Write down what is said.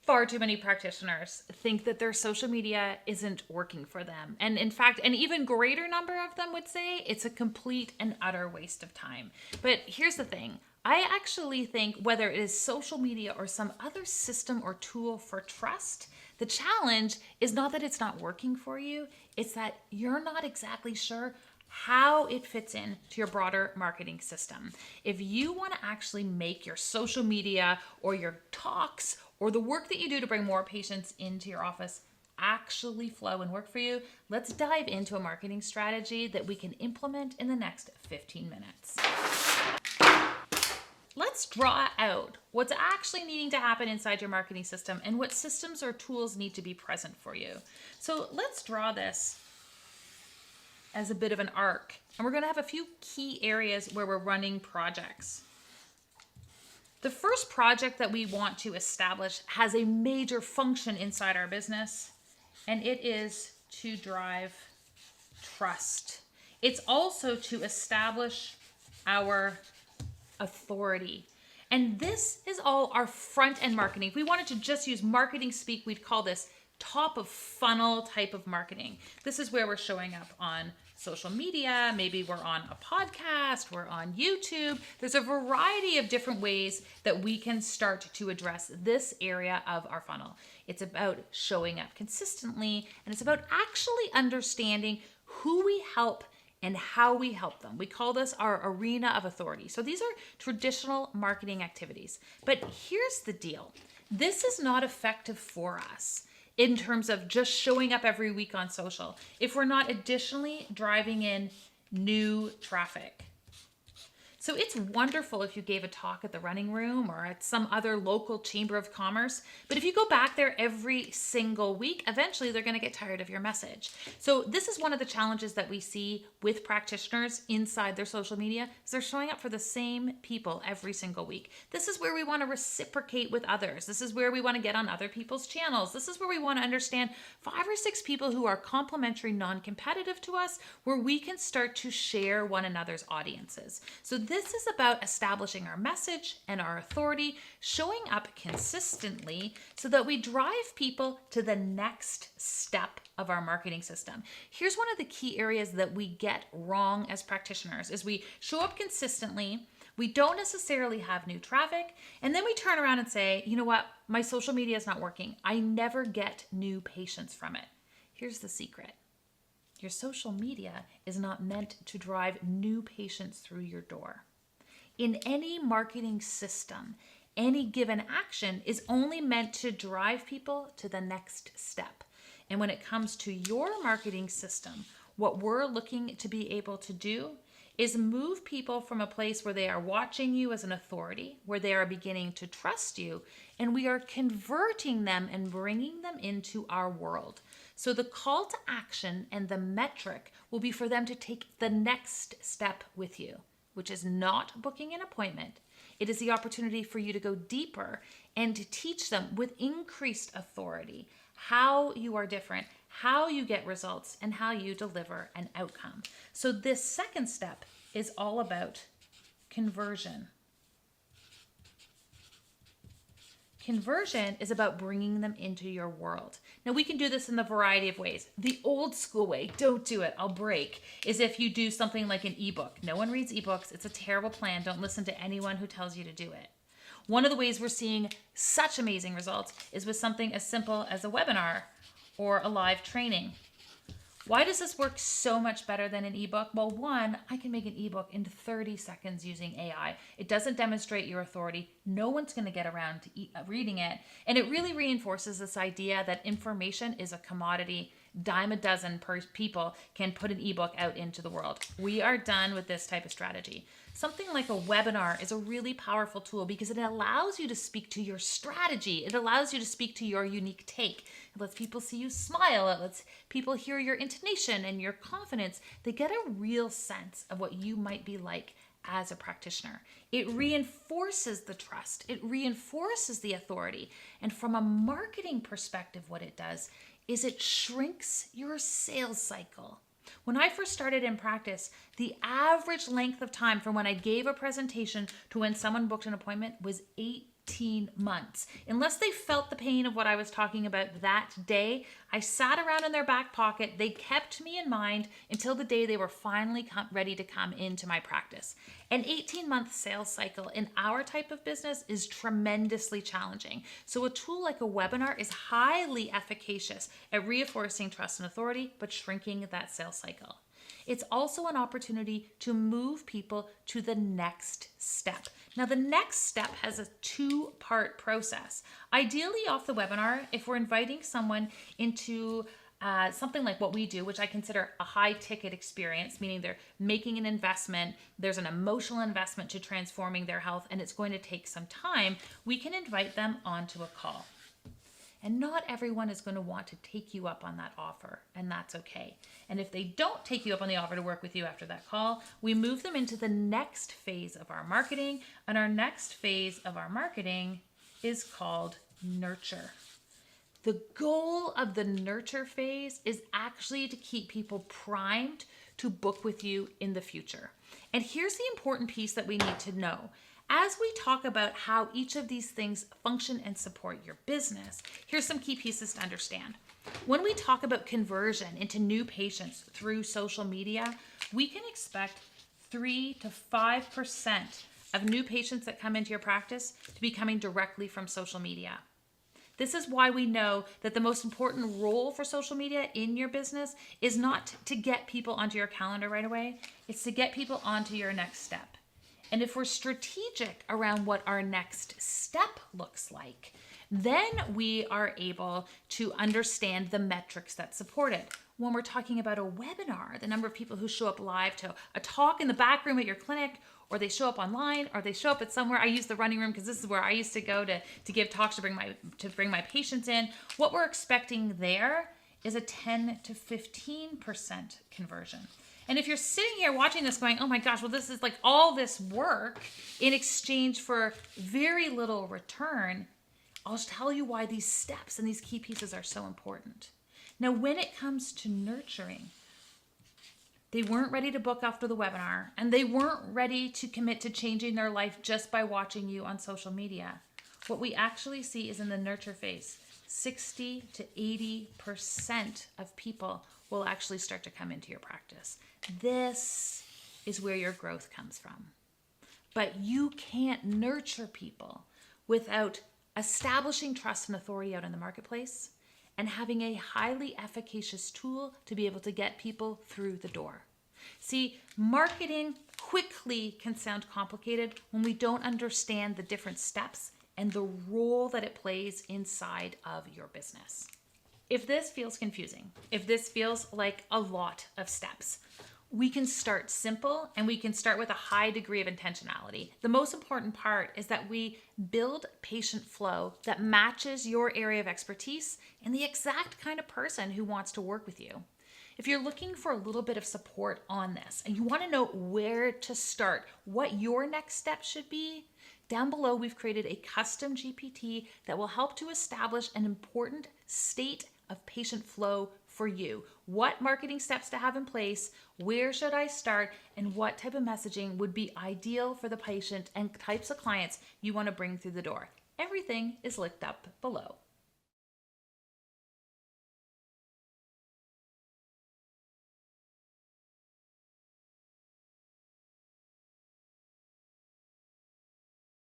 Far too many practitioners think that their social media isn't working for them. And in fact, an even greater number of them would say it's a complete and utter waste of time. But here's the thing. I actually think whether it is social media or some other system or tool for trust, the challenge is not that it's not working for you, it's that you're not exactly sure how it fits in to your broader marketing system. If you want to actually make your social media or your talks or the work that you do to bring more patients into your office actually flow and work for you, let's dive into a marketing strategy that we can implement in the next 15 minutes. Let's draw out what's actually needing to happen inside your marketing system and what systems or tools need to be present for you. So let's draw this as a bit of an arc. And we're going to have a few key areas where we're running projects. The first project that we want to establish has a major function inside our business, and it is to drive trust. It's also to establish our authority. And this is all our front end marketing. If we wanted to just use marketing speak, we'd call this top of funnel type of marketing. This is where we're showing up on social media. Maybe we're on a podcast, we're on YouTube. There's a variety of different ways that we can start to address this area of our funnel. It's about showing up consistently, and it's about actually understanding who we help and how we help them. We call this our arena of authority. So these are traditional marketing activities. But here's the deal. This is not effective for us in terms of just showing up every week on social if we're not additionally driving in new traffic. So it's wonderful if you gave a talk at the Running Room or at some other local chamber of commerce, but if you go back there every single week, eventually they're going to get tired of your message. So this is one of the challenges that we see with practitioners inside their social media, is they're showing up for the same people every single week. This is where we want to reciprocate with others. This is where we want to get on other people's channels. This is where we want to understand 5 or 6 people who are complementary, non-competitive to us, where we can start to share one another's audiences. So this is about establishing our message and our authority, showing up consistently so that we drive people to the next step of our marketing system. Here's one of the key areas that we get wrong as practitioners is we show up consistently, we don't necessarily have new traffic, and then we turn around and say, you know what, my social media is not working. I never get new patients from it. Here's the secret. Your social media is not meant to drive new patients through your door. In any marketing system, any given action is only meant to drive people to the next step. And when it comes to your marketing system, what we're looking to be able to do is move people from a place where they are watching you as an authority, where they are beginning to trust you, and we are converting them and bringing them into our world. So the call to action and the metric will be for them to take the next step with you, which is not booking an appointment. It is the opportunity for you to go deeper and to teach them with increased authority how you are different, how you get results, and how you deliver an outcome. So this second step is all about conversion. Conversion is about bringing them into your world. Now, we can do this in a variety of ways. The old school way, don't do it, I'll break, is if you do something like an ebook. No one reads ebooks. It's a terrible plan. Don't listen to anyone who tells you to do it. One of the ways we're seeing such amazing results is with something as simple as a webinar or a live training. Why does this work so much better than an ebook? Well, one, I can make an ebook in 30 seconds using AI. It doesn't demonstrate your authority. No one's going to get around to reading it. And it really reinforces this idea that information is a commodity. Dime a dozen people can put an ebook out into the world. We are done with this type of strategy. Something like a webinar is a really powerful tool because it allows you to speak to your strategy. It allows you to speak to your unique take. It lets people see you smile. It lets people hear your intonation and your confidence. They get a real sense of what you might be like as a practitioner. It reinforces the trust. It reinforces the authority. And from a marketing perspective, what it does is it shrinks your sales cycle. When I first started in practice, the average length of time from when I gave a presentation to when someone booked an appointment was 8 18 months. Unless they felt the pain of what I was talking about that day, I sat around in their back pocket. They kept me in mind until the day they were finally ready to come into my practice. An 18-month sales cycle in our type of business is tremendously challenging. So a tool like a webinar is highly efficacious at reinforcing trust and authority, but shrinking that sales cycle. It's also an opportunity to move people to the next step. Now, the next step has a two-part process. Ideally, off the webinar, if we're inviting someone into something like what we do, which I consider a high-ticket experience, meaning they're making an investment, there's an emotional investment to transforming their health, and it's going to take some time, we can invite them onto a call. And not everyone is going to want to take you up on that offer, and that's okay. And if they don't take you up on the offer to work with you after that call, we move them into the next phase of our marketing, and our next phase of our marketing is called nurture. The goal of the nurture phase is actually to keep people primed to book with you in the future. And here's the important piece that we need to know. As we talk about how each of these things function and support your business, here's some key pieces to understand. When we talk about conversion into new patients through social media, we can expect 3 to 5% of new patients that come into your practice to be coming directly from social media. This is why we know that the most important role for social media in your business is not to get people onto your calendar right away, it's to get people onto your next step. And if we're strategic around what our next step looks like, then we are able to understand the metrics that support it. When we're talking about a webinar, the number of people who show up live to a talk in the back room at your clinic, or they show up online, or they show up at somewhere. I use the running room because this is where I used to go to give talks to bring my patients in. What we're expecting there is a 10 to 15% conversion. And if you're sitting here watching this going, oh my gosh, well, this is like all this work in exchange for very little return, I'll tell you why these steps and these key pieces are so important. Now, when it comes to nurturing, they weren't ready to book after the webinar, and they weren't ready to commit to changing their life just by watching you on social media. What we actually see is in the nurture phase, 60 to 80% of people will actually start to come into your practice. This is where your growth comes from. But you can't nurture people without establishing trust and authority out in the marketplace and having a highly efficacious tool to be able to get people through the door. See, marketing quickly can sound complicated when we don't understand the different steps and the role that it plays inside of your business. If this feels confusing, if this feels like a lot of steps, we can start simple and we can start with a high degree of intentionality. The most important part is that we build patient flow that matches your area of expertise and the exact kind of person who wants to work with you. If you're looking for a little bit of support on this and you want to know where to start, what your next step should be, down below we've created a custom GPT that will help to establish an important state of patient flow for you. What marketing steps to have in place, where should I start, and what type of messaging would be ideal for the patient and types of clients you want to bring through the door. Everything is linked up below.